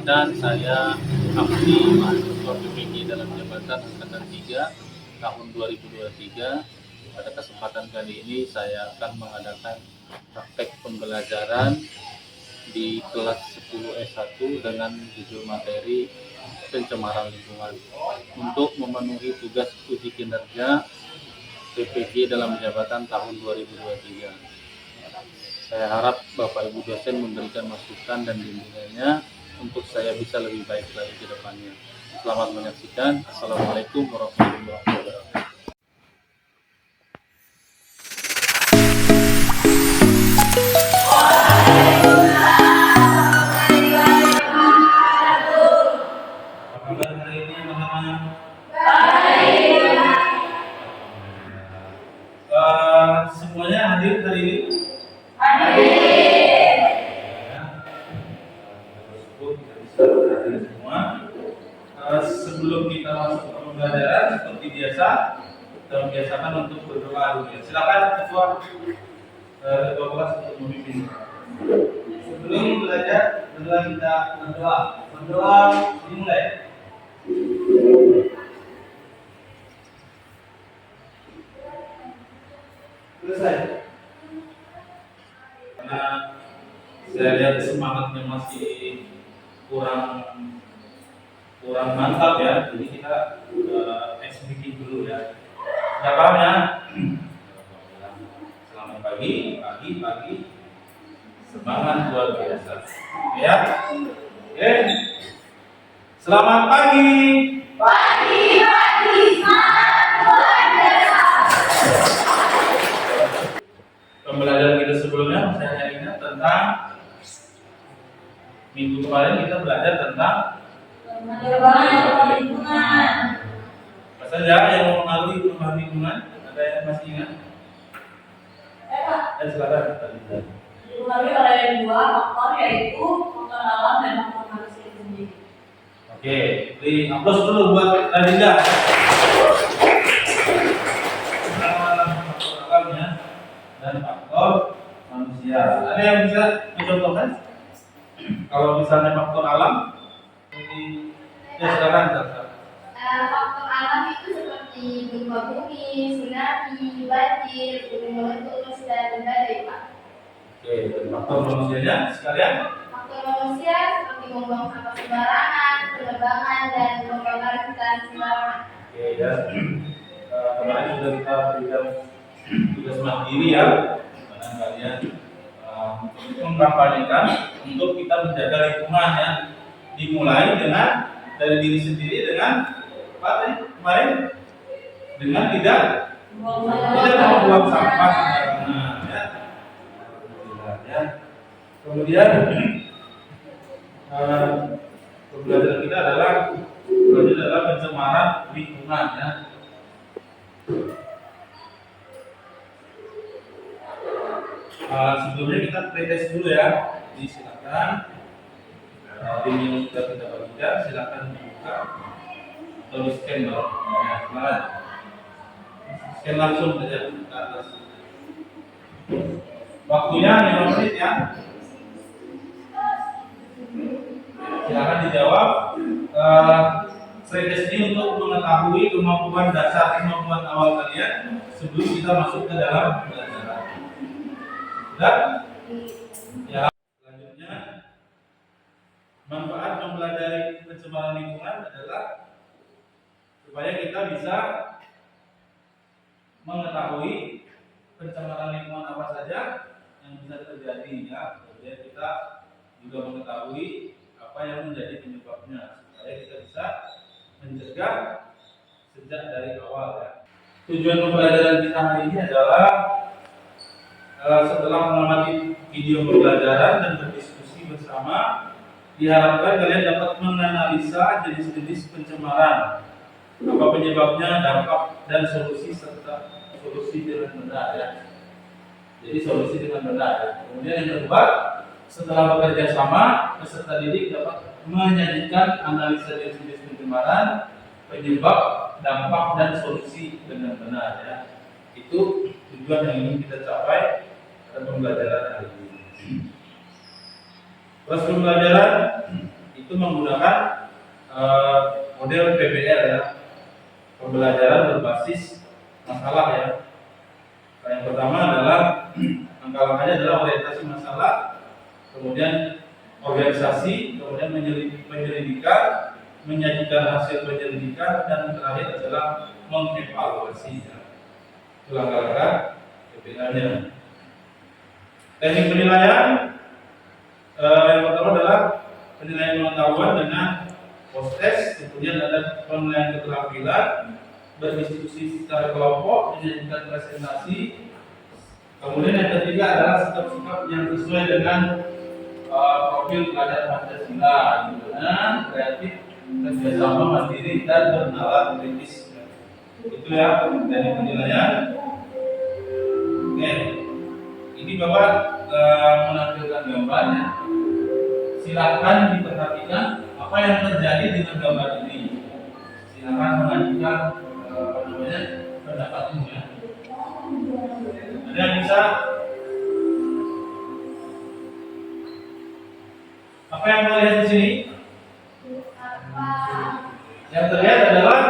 Perkenalkan, saya Abdi, mahasiswa PPG dalam jabatan Angkatan 3 tahun 2023. Pada kesempatan kali ini saya akan mengadakan praktek pembelajaran di kelas 10 S1 dengan judul materi pencemaran lingkungan untuk memenuhi tugas uji kinerja PPG dalam jabatan tahun 2023. Saya harap Bapak Ibu dosen memberikan masukan dan bimbingannya untuk saya bisa lebih baik lagi ke depannya. Selamat menyaksikan. Assalamualaikum warahmatullahi wabarakatuh. Apa kabar hari ini teman-teman? Semuanya hadir hari ini? Sebelum kita masuk ke pembelajaran, seperti biasa, kita membiasakan untuk berdoa dulu. Silakan ketua kelas untuk memimpin. Sebelum belajar, kita berdoa. Berdoa dimulai. Selesai. Karena saya lihat semangatnya masih kurang mantap ya, jadi kita eksekusi dulu ya. Sudah paham ya? Selamat pagi. Semangat luar biasa. Ya. Oke. Selamat pagi. Semangat luar biasa. Pembelajaran kita sebelumnya saya ingat tentang minggu kemarin kita belajar tentang lingkungan. Apa saja yang mempengaruhi perubahan lingkungan? Ada yang masih ingat? Silakan. Dipengaruhi oleh dua faktor, yaitu faktor alam dan faktor manusia sendiri. Oke, beri aplaus dulu buat Radinda. Faktor alamnya dan faktor manusia. Ada yang bisa mencontohkan? Kalau misalnya faktor alam, silakan. Faktor alam itu seperti gempa bumi, tsunami, banjir, gunung meletus, dan badai, Pak. Oke, dan faktor manusianya sekalian? Faktor manusia seperti membuang sampah sembarangan, penerbangan, dan pembakaran hutan sembarangan. Oke, dan kemarin sudah kita berikan tugas mandiri ya, mana kalian mengkampanyekan untuk kita menjaga lingkungan ya, dimulai dengan dari diri sendiri dengan apa tadi kemarin dengan tidak membuang sampah sembarangan ya. Kemudian pembelajaran kita adalah pencemaran lingkungan ya. Sebelumnya kita pretest dulu ya. Jadi silakan ini yang sudah kita bagikan, silakan dibuka atau di scan dong. Ya, silakan. Scan langsung saja ke atas. Waktunya 5 menit ya. Silakan dijawab. Pretest ini untuk mengetahui kemampuan dasar, kemampuan awal kalian sebelum kita masuk ke dalam pembelajaran. Sudah? Ya. Selanjutnya, manfaat mempelajari pencemaran lingkungan adalah supaya kita bisa mengetahui pencemaran lingkungan apa saja yang bisa terjadi ya. Kemudian kita juga mengetahui apa yang menjadi penyebabnya supaya kita bisa mencegah sejak dari awal ya. Tujuan pembelajaran kita hari ini adalah setelah mengamati video pembelajaran dan berdiskusi bersama, diharapkan kalian dapat menganalisa jenis-jenis pencemaran, apa penyebabnya, dampak, dan solusi serta solusi dengan benar ya. Jadi solusi dengan benar ya. Kemudian yang kedua, setelah bekerja sama, peserta didik dapat menyajikan analisa jenis-jenis pencemaran, penyebab, dampak, dan solusi dengan benar ya. Itu tujuan yang ingin kita capai pada pembelajaran hari ini. Proses pembelajaran itu menggunakan model PBL ya, pembelajaran berbasis masalah ya. Nah, yang pertama adalah langkah-langkahnya adalah orientasi masalah, kemudian organisasi, kemudian penyelidikan, menyajikan hasil penyelidikan, dan terakhir adalah mengevaluasi. Itu langkah-langkah PBL-nya. Teknik penilaian yang pertama adalah penilaian pengetahuan dengan post test, kemudian ada penilaian keterampilan, berdiskusi secara kelompok, menyajikan presentasi. Kemudian yang ketiga adalah sikap-sikap yang sesuai dengan profil keadaan Pancasila, dengan kreatif, kerjasama, mandiri, dan bernalar kritis. Itu ya dari penilaian. Oke, ini Bapak menampilkan gambarnya. Silakan diperhatikan apa yang terjadi dengan gambar ini. Silakan mengajukan pendapatmu ya. Ada yang bisa? Apa yang kita lihat di sini? Yang terlihat adalah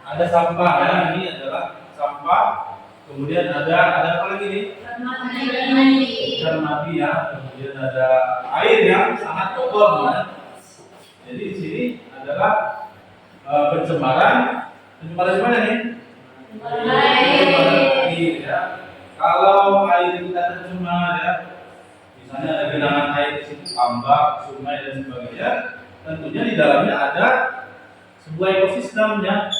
ada sampah ya. Ini adalah sampah. Kemudian ada apa lagi nih? Ikan mati ya. Kemudian ada air yang sangat kotor ya. Jadi di sini adalah pencemaran di mana nih? Air ya. Kalau air kita tercemar ya, misalnya ada genangan air di situ, tambak, sungai dan sebagainya, tentunya di dalamnya ada sebuah ekosistem ya.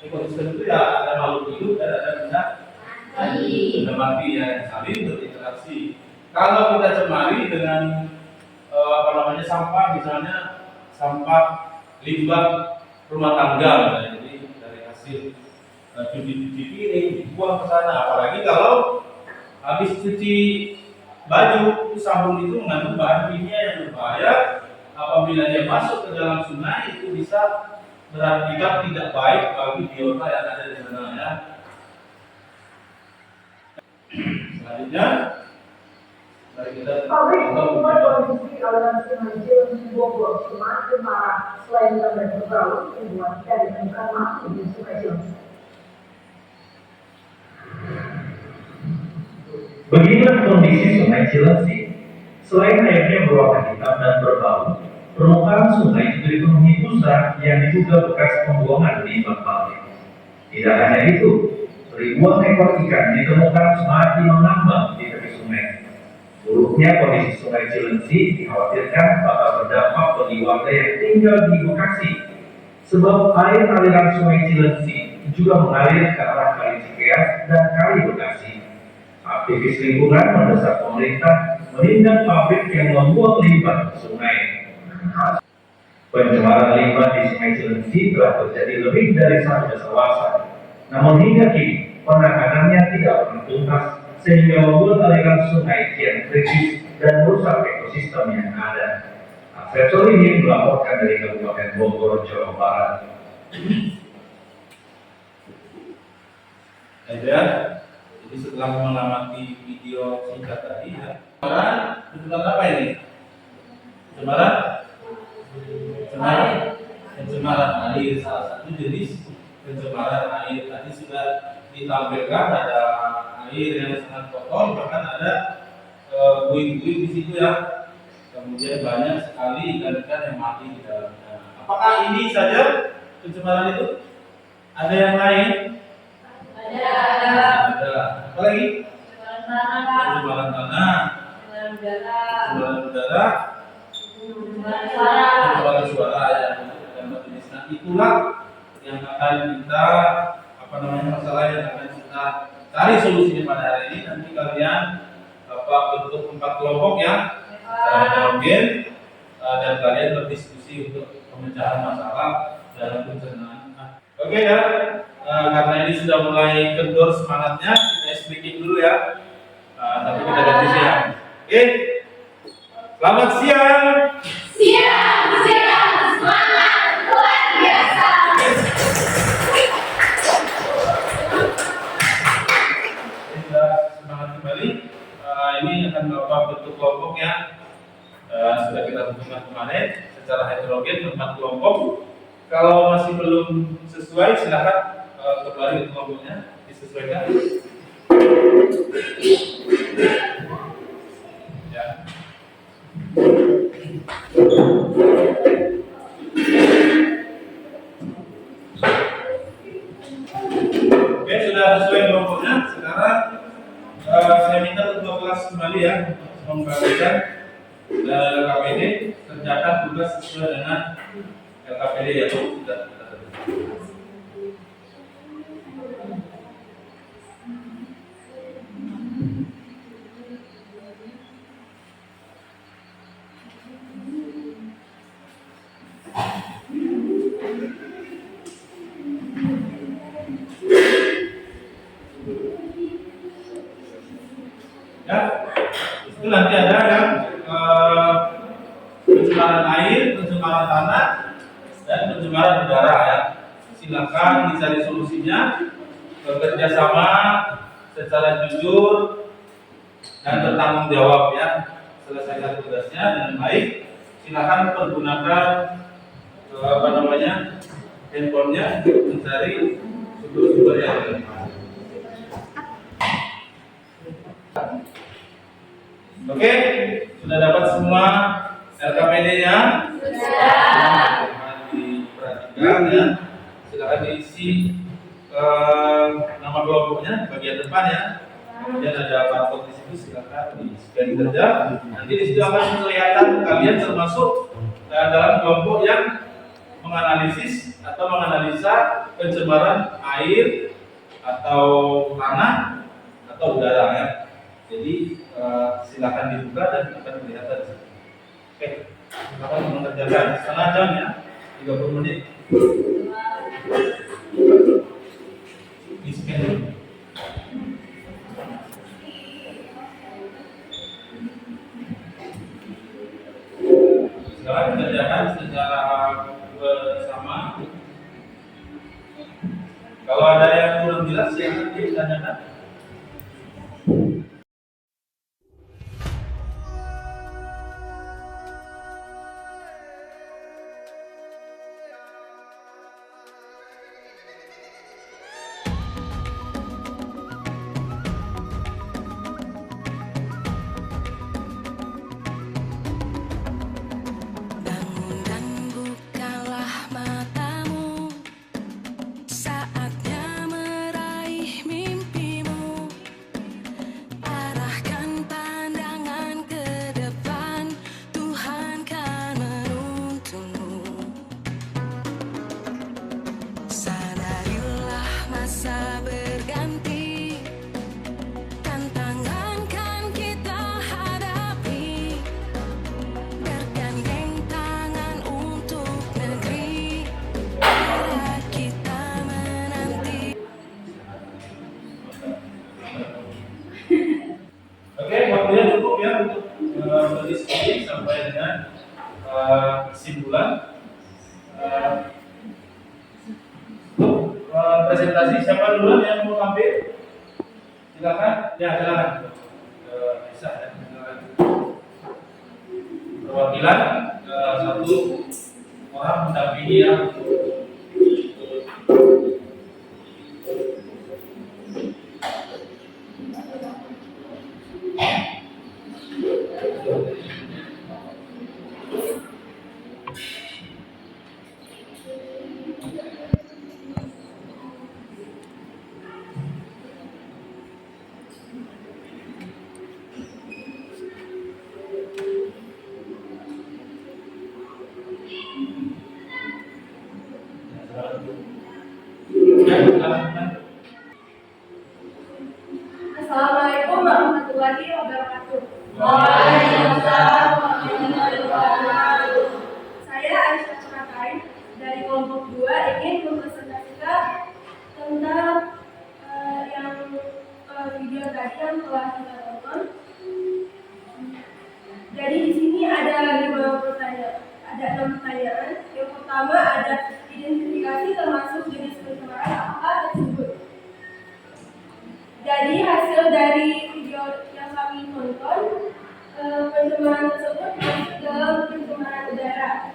Ekosistem itu ya ada makhluk hidup dan ada benda mati ya, yang saling berinteraksi. Kalau kita cemari dengan sampah, misalnya sampah limbah rumah tangga, jadi dari hasil cuci piring dibuang ke sana. Apalagi kalau habis cuci baju, sabun itu mengandung bahan kimia yang berbahaya. Apabila dia masuk ke dalam sungai, itu bisa berakibat tidak baik bagi biota yang ada di sana ya. Selanjutnya, mari kita kondisi aliran sungai Cileunci Bogor semakin parah. Selain tambah berbau, membuat tidak ditemukan mati di sungai Cileunci. Beginilah kondisi sungai Cileunci. Selain airnya berwarna hitam dan berbau, permukaan sungai juga dipenuhi busa yang diduga bekas pembuangan limbah pabrik. Tidak hanya itu, ribuan ekor ikan ditemukan semakin mengambang di tepi sungai. Buruknya kondisi sungai Cileunci dikhawatirkan bakal berdampak bagi warga yang tinggal di Bekasi, sebab air aliran sungai Cileunci juga mengalir ke arah Kali Cikeas dan Kali Bekasi. Aktivis lingkungan mendesak pemerintah menindak pabrik yang membuang limbah ke sungai. Pencemaran limbah di sungai Cileunci telah terjadi lebih dari 1 dasawasa. Namun hingga kini penanganannya tidak pernah tuntas, sehingga membuat aliran sungai kian kritis dan merusak ekosistem yang ada. Asep Solihin melaporkan dari Kabupaten Bogor, Jawa Barat. Jadi setelah mengamati video singkat tadi ya, pencemaran apa ini? Pencemaran air, salah satu jenis pencemaran air. Tadi sudah ditampilkan ada air yang sangat kotor, bahkan ada buih-buih di situ ya. Kemudian banyak sekali ikan-ikan yang mati di dalamnya. Apakah ini saja pencemaran itu? Ada yang lain? Ada. Apa lagi? Pencemaran tanah, pencemaran udara, pencemaran suara ya. Nah, itulah yang akan kita masalah yang akan kita cari solusinya pada hari ini. Nanti kalian bentuk 4 kelompok ya, heterogen, dan kalian berdiskusi untuk pemecahan masalah dalam pencernaan. Oke ya, karena ini sudah mulai kendor semangatnya, kita speaking dulu ya. Tapi kita ganti siang. Oke, selamat siang. Siang, semangat luar biasa. Semangat kembali. Ini akan Bapak bentuk kelompok ya. Sudah kita tentukan kemarin. secara heterogen 4 kelompok. Kalau masih belum sesuai, silakan kembali ke kelompoknya, disesuaikan. Ya. Oke, sudah sesuai kelompoknya. Sekarang saya minta ketua kelas kembali ya memperhatikan LKPD, kerjakan tugas sesuai dengan LKPD yang sudah kita tentukan. Ya, itu nanti ada yang pencemaran air, pencemaran tanah, dan pencemaran udara ya. Silakan dicari solusinya, bekerja sama secara jujur dan bertanggung jawab ya. Selesaikan tugasnya dengan baik. Silakan pergunakan handphonenya mencari sumber-sumber yang relevan. Oke, sudah dapat semua LKPD-nya? Sudah. Diperhatikan ya. Silakan diisi nama kelompoknya bagian depan ya. Kemudian ada barcode di situ, silakan di-scan saja. Nanti di situ akan kelihatan kalian termasuk dalam kelompok yang menganalisis atau menganalisa pencemaran air atau tanah atau udara ya. Jadi silakan dibuka dan akan kelihatan. Oke, silakan mengerjakan setengah jam ya, 30 menit. Di-scan dulu. Sekarang kerjakan secara bersama. Kalau ada yang kurang jelas, silakan ditanyakan. Bangun dan bukalah matamu, saatnya meraih mimpimu. Arahkan pandangan ke depan, Tuhan kan menuntunmu. Sadarilah masa berganti, tantangan kan kita hadapi. Bergandeng tangan untuk negeri, era kita menanti. Oke, waktunya cukup ya untuk berdiskusi sampai dengan kesimpulan. Presentasi siapa duluan yang mau tampil? Silakan. Ya, silakan. Bisa ya. Silakan. Perwakilan satu orang mendampingi ya. Assalamualaikum warahmatullahi wabarakatuh. Waalaikumsalam warahmatullahi wabarakatuh. Saya Aisyah Curakai dari kelompok 2 ingin mempresentasikan tentang yang video tadi yang telah kita tonton. Jadi di sini ada 5 pertanyaan, ada 6 pertanyaan. Yang pertama ada identifikasi termasuk jenis pencemaran apa tersebut. Jadi hasil dari video yang kami tonton, pencemaran tersebut masuk dalam pencemaran udara.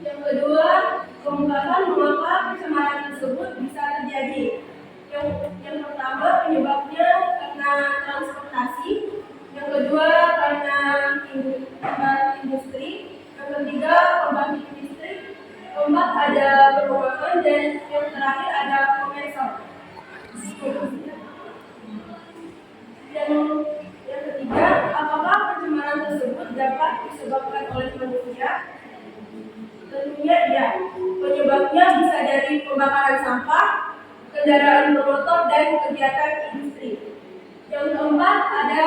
Yang kedua, pengungkapan mengapa pencemaran tersebut bisa terjadi. Yang pertama, penyebabnya karena transportasi. Yang kedua, karena industri. Yang ketiga, pembangkit listrik. Keempat, ada permukaan. Dan yang terakhir, ada kompresor. Yang ketiga, apakah pencemaran tersebut dapat disebabkan oleh manusia? Tentunya iya. Penyebabnya bisa dari pembakaran sampah, kendaraan bermotor, dan kegiatan industri. Yang keempat, ada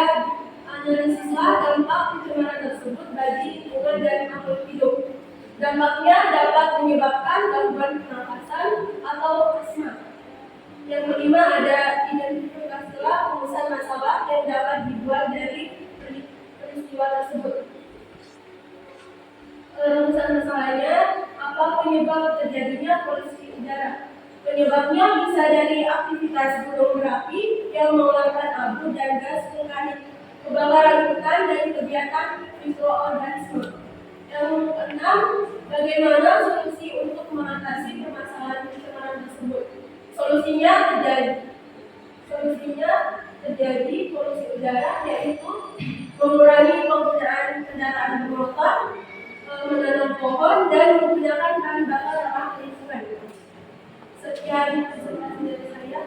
analisislah dampak pencemaran tersebut bagi lingkungan dan makhluk hidup. Dampaknya dapat menyebabkan gangguan pernapasan atau asma. Yang kelima, ada identifikasilah rumusan masalah yang dapat dibuat dari peristiwa tersebut. Rumusan masalahnya, apa penyebab terjadinya polusi udara? Penyebabnya bisa dari aktivitas gunung berapi yang mengeluarkan abu dan gas vulkanik, kebakaran hutan, dan kegiatan mikroorganisme. Yang keenam, bagaimana solusi untuk mengatasi permasalahan pencemaran tersebut? Solusinya terjadi polusi udara, yaitu mengurangi penggunaan kendaraan bermotor, menanam pohon, dan menggunakan bahan bakar ramah lingkungan. Sekian presentasi dari saya.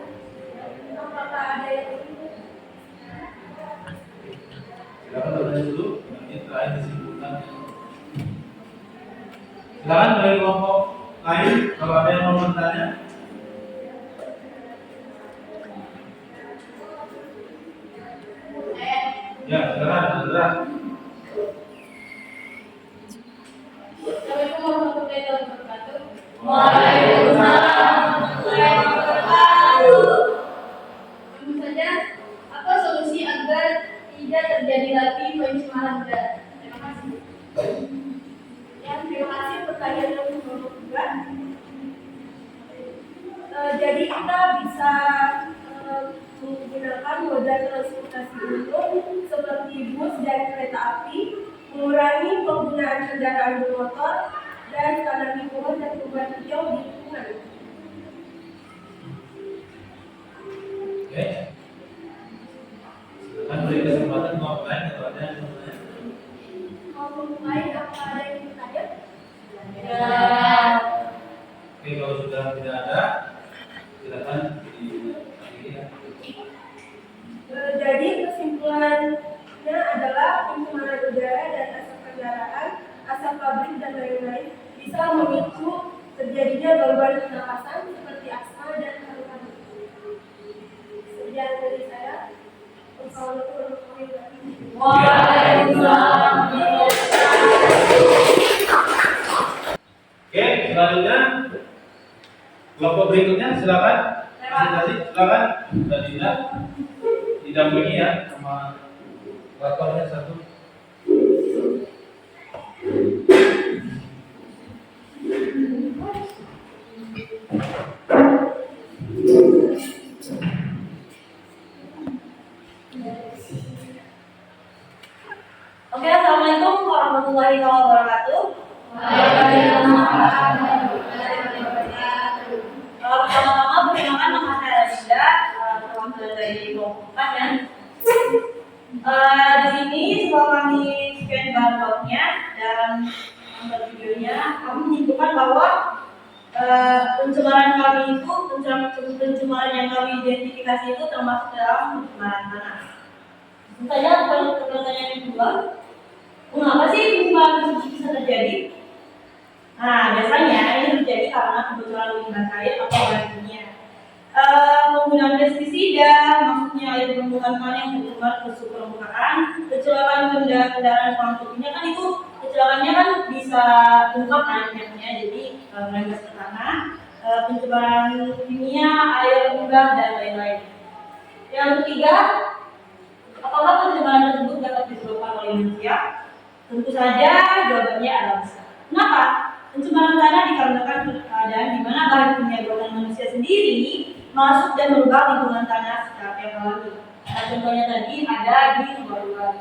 Apakah ada yang ingin? Silakan bertanya dulu, nanti terakhir disimpulkan. Silakan dari kelompok lain kalau ada yang mau bertanya. Ya, silakan. Assalamualaikum warahmatullahi wabarakatuh. Waalaikumsalam warahmatullahi wabarakatuh. Tentu saja, apa solusi agar tidak terjadi lagi pencemaran udara? Terima kasih. Ya, terima kasih pertanyaan yang bagus juga. Jadi kita bisa menggunakan moda transportasi umum seperti bus dan kereta api, mengurangi penggunaan kendaraan bermotor, dan tanam lingkungan dan tumbuhan hijau di lingkungan. Oke. Silakan beri kesempatan kelompok lain kalau ada yang mau bertanya. Kelompok lain, apa ada yang bertanya? Ya. Oke, kalau sudah tidak ada, silakan diakhiri ya. Jadi kesimpulannya adalah pencemaran udara dan asap kendaraan, asap pabrik, dan lain-lain bisa memicu terjadinya gangguan pernapasan seperti asma dan paru-paru. Sekian dari saya. Wassalamualaikum warahmatullahi wabarakatuh. Oke, selanjutnya kelompok berikutnya silakan. Presentasi, silakan. Dan didampingi ya sama lapornya satu. Oke, assalamualaikum warahmatullahi wabarakatuh. Pertama-tama perkenalkan nama saya Dinda, perwakilan dari kelompok 4 ya. Di sini setelah kami scan barcode-nya dan nonton videonya, kami menyimpulkan bahwa pencemaran kami itu, pencemaran yang kami identifikasi itu termasuk dalam pencemaran tanah. Saya pertanyaan yang kedua, mengapa sih pencemaran tersebut bisa terjadi? Nah, biasanya ini terjadi karena kebocoran limbah cair atau gas kimia. Penggunaan pestisida, maksudnya air permukaan tanah yang tercemar ke suhu permukaan, kecelakaan kendaraan pengangkutnya kan itu kecelakaannya kan bisa ungkap airnya, jadi merembes ke tanah, pencemaran kimia, air limbah, dan lain-lain. Yang ketiga, apakah pencemaran tersebut dapat disebabkan oleh manusia? Tentu saja jawabannya adalah bisa. Kenapa? Pencemaran tanah dikarenakan keadaan di mana bahan kimia buatan manusia sendiri masuk dan merubah lingkungan tanah secara tiap alami. Nah, contohnya tadi ada di luar-luar.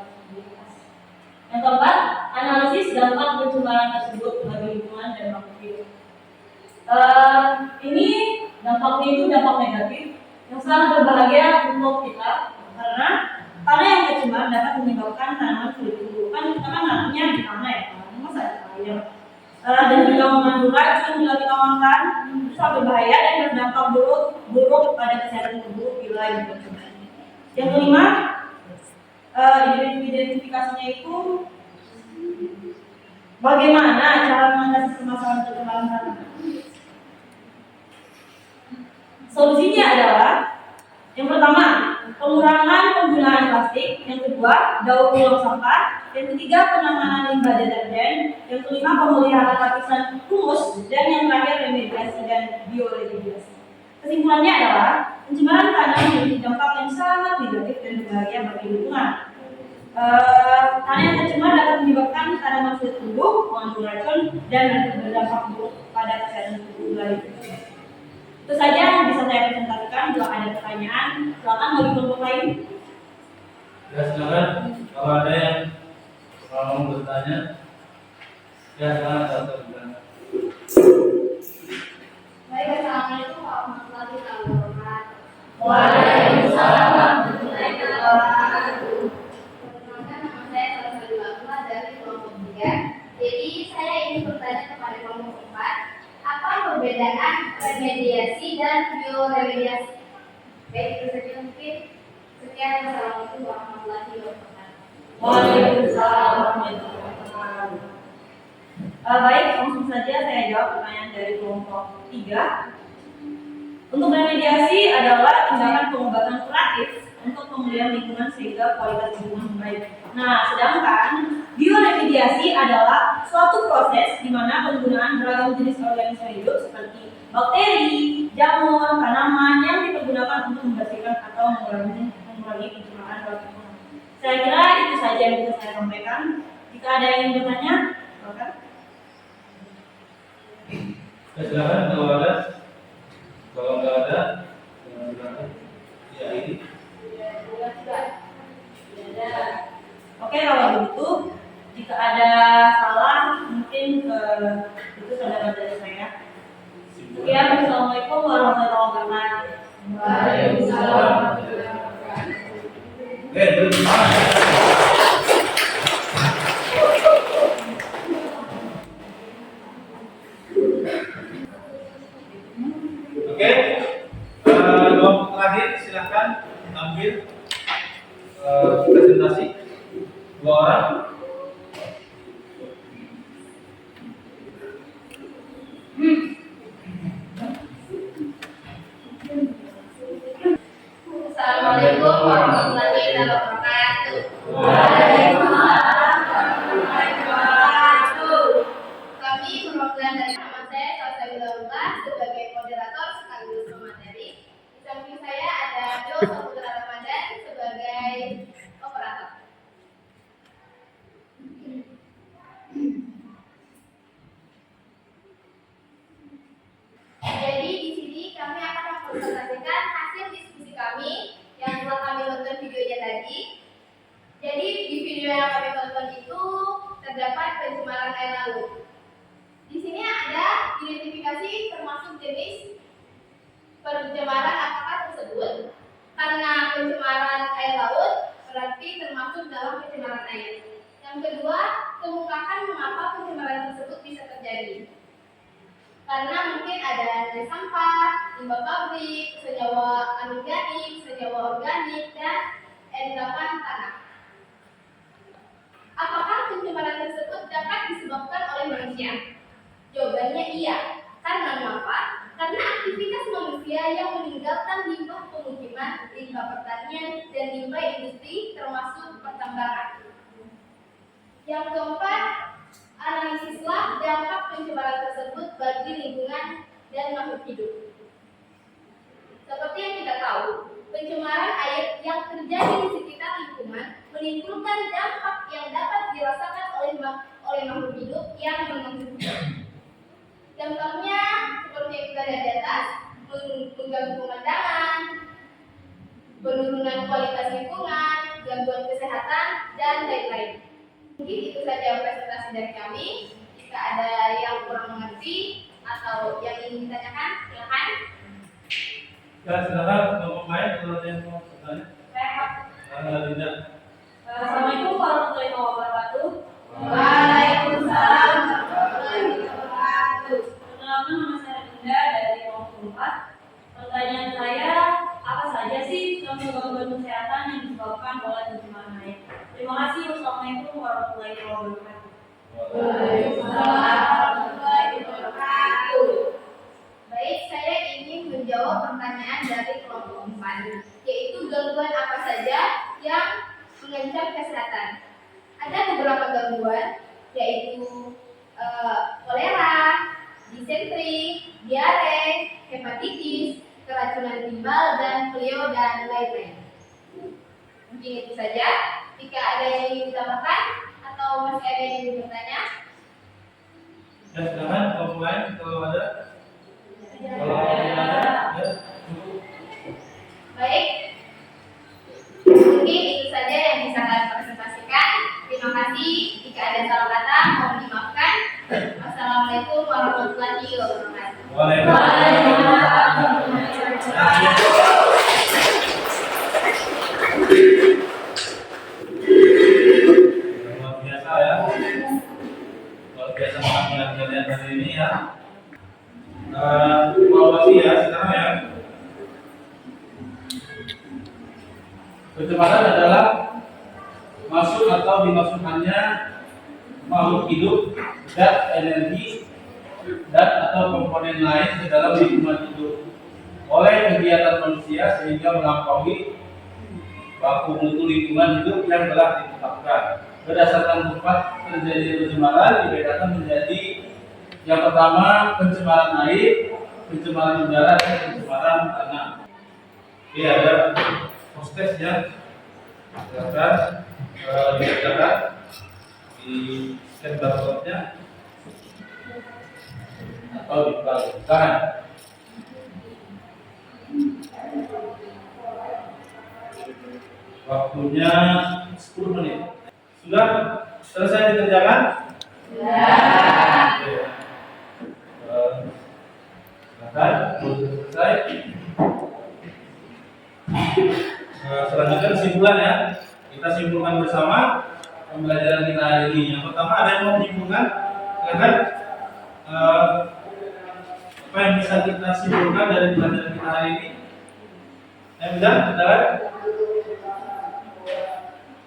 Yang keempat, analisis dampak pencemaran tersebut bagi lingkungan dan Ini dampaknya itu dampak negatif yang sangat berbahaya untuk kita karena yang kecemar dapat menyebabkan tanaman sulit tumbuh. Kan kita kan nanamnya di tanah ya, masa ada air. Dan juga mengandung racun bila kita makan, itu sangat berbahaya dan berdampak buruk pada kesehatan tubuh bila dikonsumsi. Yang kelima, identifikasinya itu bagaimana cara mengatasi permasalahan pencemaran tanah. Solusinya adalah yang pertama, pengurangan penggunaan plastik, yang kedua, daur ulang sampah, yang ketiga, penanganan limbah deterjen, yang kelima, pemeliharaan lapisan humus, dan yang terakhir, remediasi dan bioremediasi. Kesimpulannya adalah pencemaran tanah memiliki dampak yang sangat negatif dan berbahaya bagi lingkungan. Tanah yang tercemar dapat menyebabkan tanaman sulit tumbuh, mengandung racun, dan berdampak buruk pada kesehatan tubuh lainnya. Itu saja yang bisa saya presentasikan. Bila ada pertanyaan, silakan bagi kelompok lain. Ya, silakan. Kalau ada yang mau bertanya, ya silakan. Baik, assalamualaikum warahmatullahi wabarakatuh. Waalaikumsalam warahmatullahi wabarakatuh. Perkenalkan, nama saya Salsa Dulakula dari kelompok 3. Jadi saya ingin bertanya kepada kelompok 4, apa perbedaan remediasi dan bioremediasi? Baik, itu saja mungkin. Sekian, wassalamualaikum warahmatullahi wabarakatuh. Waalaikumsalam warahmatullahi wabarakatuh. Baik, langsung saja saya jawab pertanyaan dari kelompok 3. Untuk remediasi adalah tindakan pengobatan kuratif untuk pemulihan lingkungan sehingga kualitas lingkungan membaik. Nah, sedangkan bioremediasi adalah suatu proses di mana penggunaan beragam jenis organisme hidup seperti bakteri, jamur, tanaman yang dipergunakan untuk membersihkan atau mengurangi pencemaran lingkungan. Saya kira itu saja yang bisa saya sampaikan. Jika ada yang ingin bertanya, silakan. Ya, silakan kalau ada. Kalau nggak ada, silakan. Ya ini. Oke, kalau begitu, jika ada salah, mungkin itu saudara dari saya. Sekian, Assalamualaikum warahmatullahi wabarakatuh. Waalaikumsalam. Oke, terima kasih. Oke, kelompok terakhir silakan ambil presentasi 2 orang. Assalamualaikum warahmatullahi wabarakatuh. Waalaikumsalam warahmatullahi wabarakatuh. Kami perwakilan dari nama saya Salsa Dulakula sebagai moderator sekaligus pemateri. Di samping saya ada Jo Saputra Ramadan sebagai operator. Jadi di sini kami akan mempresentasikan hasil diskusi kami yang telah kami tonton videonya tadi. Jadi di video yang kami tonton itu terdapat pencemaran air laut. Di sini ada identifikasi termasuk jenis pencemaran apakah tersebut. Karena pencemaran air laut berarti termasuk dalam pencemaran air. Yang kedua, kemukakan mengapa pencemaran tersebut bisa terjadi. Karena mungkin ada dari sampah, limbah pabrik, senyawa anorganik, senyawa organik, dan endapan tanah. Apakah pencemaran tersebut dapat disebabkan oleh manusia? Jawabannya iya. Karena mengapa? Karena aktivitas manusia yang meninggalkan limbah pemukiman, limbah pertanian, dan limbah industri termasuk pertambangan. Yang keempat, analisislah dampak pencemaran tersebut bagi lingkungan dan makhluk hidup. Seperti yang kita tahu, pencemaran air yang terjadi di sekitar lingkungan menimbulkan dampak yang dapat dirasakan oleh makhluk hidup yang mengonsumsi. Dampaknya seperti yang kita lihat di atas, mengganggu pemandangan, penurunan kualitas lingkungan, gangguan kesehatan, dan lain-lain. Mungkin itu saja presentasi dari kami. Jika ada yang kurang mengerti atau yang ingin ditanyakan, silakan. Ya, silakan Bapak Main kalau ada yang mau bertanya. Linda. Assalamualaikum warahmatullahi wabarakatuh. Waalaikumsalam warahmatullahi wabarakatuh. Perkenalkan, nama saya Linda dari kelompok 4. Pertanyaan saya, apa saja sih gangguan kesehatan yang disebabkan oleh pencemaran air? Terima kasih. Wassalamualaikum warahmatullahi wabarakatuh. Waalaikumsalam warahmatullahi wabarakatuh. Baik, saya ingin menjawab pertanyaan dari kelompok 4, yaitu gangguan apa saja yang mengancam kesehatan. Ada beberapa gangguan, yaitu kolera, disentri, diare, hepatitis, keracunan timbal, dan polio, dan lain-lain. Mungkin itu saja. Jika ada yang ingin ditambahkan atau masih ada yang ingin bertanya, Ya, silakan Bapak Main kalau ada. Kalau tidak ada, ya cukup. baik. Mungkin itu saja yang bisa kami presentasikan. Terima kasih. Jika ada salah kata, mohon dimaafkan. Wassalamualaikum warahmatullahi wabarakatuh. Luar biasa ya. Luar biasa pengambilan kalian hari ini ya. Evaluasi ya sekarang ya. Pencemaran adalah masuk atau dimasukkannya makhluk hidup, zat, energi, dan atau komponen lain ke dalam lingkungan hidup oleh kegiatan manusia sehingga melampaui baku mutu lingkungan hidup yang telah ditetapkan. Berdasarkan tempat terjadi pencemaran dibedakan menjadi yang pertama pencemaran air, pencemaran udara, dan pencemaran tanah. Oke, ada hostess ya, silakan dikerjakan di scan barcode-nya atau di silakan. Waktunya 10 menit. Sudah selesai dikerjakan? Oke. Silakan, sudah selesai. Selanjutnya kesimpulan ya. Kita simpulkan bersama pembelajaran kita hari ini. Yang pertama, ada yang mau menyimpulkan? Silakan. Apa yang bisa kita simpulkan dari pembelajaran kita hari ini? Yang bisa? Silakan.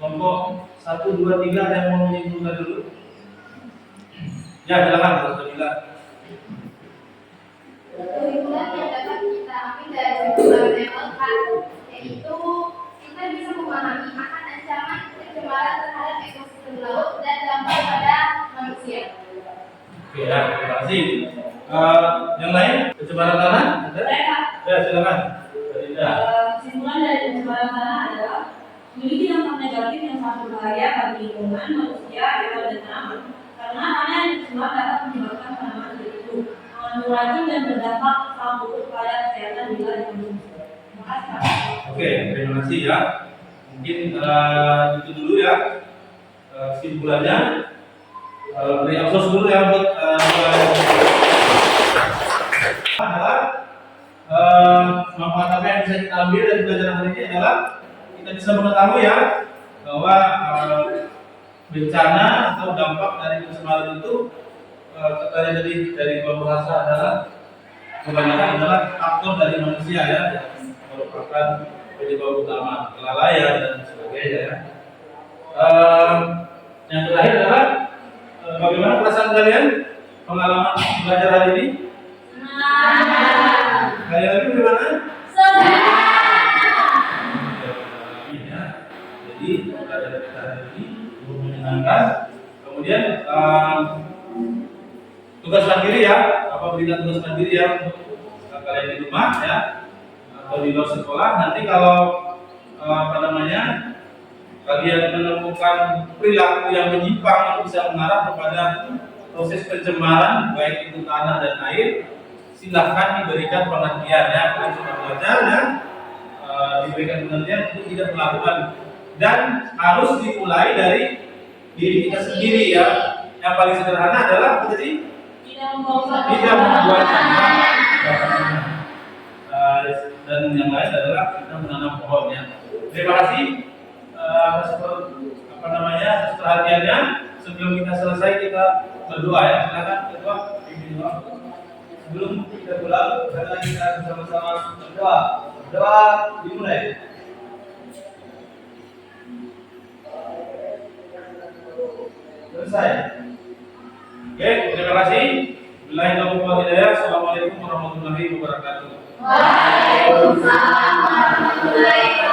Kelompok 1, 2, 3 ada yang mau menyimpulkan dulu? Ya, silakan. Alhamdulillah. Kesimpulan yang dapat kita ambil dari pencemaran level 4, yaitu kita bisa memahami akan ancaman pencemaran terhadap ekosistem laut dan dampak pada manusia. Oke, ya, terima kasih. Yang lain, pencemaran tanah? Ada? Ya, silakan. Linda. Kesimpulan dari pencemaran tanah adalah memiliki dampak negatif yang sangat berbahaya bagi lingkungan, manusia, hewan, dan tanaman. Karena tanah yang tercemar dapat menyebabkan tanaman hidup, mengandung racun dan berdampak sangat buruk pada kesehatan bila dikonsumsi. Terima kasih. Oke, terima kasih ya. Mungkin itu dulu ya kesimpulannya. Beri applause dulu ya buat adalah manfaat apa yang bisa kita ambil dari pelajaran hari ini adalah kita bisa mengetahui ya bahwa bencana atau dampak dari pencemaran itu dari kelompok rasa adalah kebanyakan adalah faktor dari manusia ya, yang merupakan penyebab utama, kelalaian dan sebagainya ya. Yang terakhir adalah bagaimana perasaan kalian pengalaman belajar hari ini? Kalian lagi bagaimana? Ya. Jadi belajar kita hari ini cukup menyenangkan. Kemudian tugas mandiri ya, berikan tugas mandiri ya untuk kalian di rumah ya atau di luar sekolah. Nanti kalau kalian menemukan perilaku yang menyimpang yang bisa mengarah kepada proses pencemaran baik itu tanah dan air, silahkan diberikan pengertian ya. Kalian sudah belajar ya, diberikan pengertian untuk tidak melakukan, dan harus dimulai dari diri kita sendiri ya. Yang paling sederhana adalah jadi Tidak membuang tidak membuang sampah dan yang lain adalah kita menanam pohonnya. Terima kasih atas perhatiannya. Sebelum kita selesai kita berdoa ya. Silakan ketua pimpin doa. Sebelum kita pulang, kita bersama-sama berdoa. Doa dimulai. Selesai. Oke, terima kasih. Billahi taufiq wal hidayah. Assalamualaikum warahmatullahi wabarakatuh. Waalaikumsalam warahmatullahi wabarakatuh.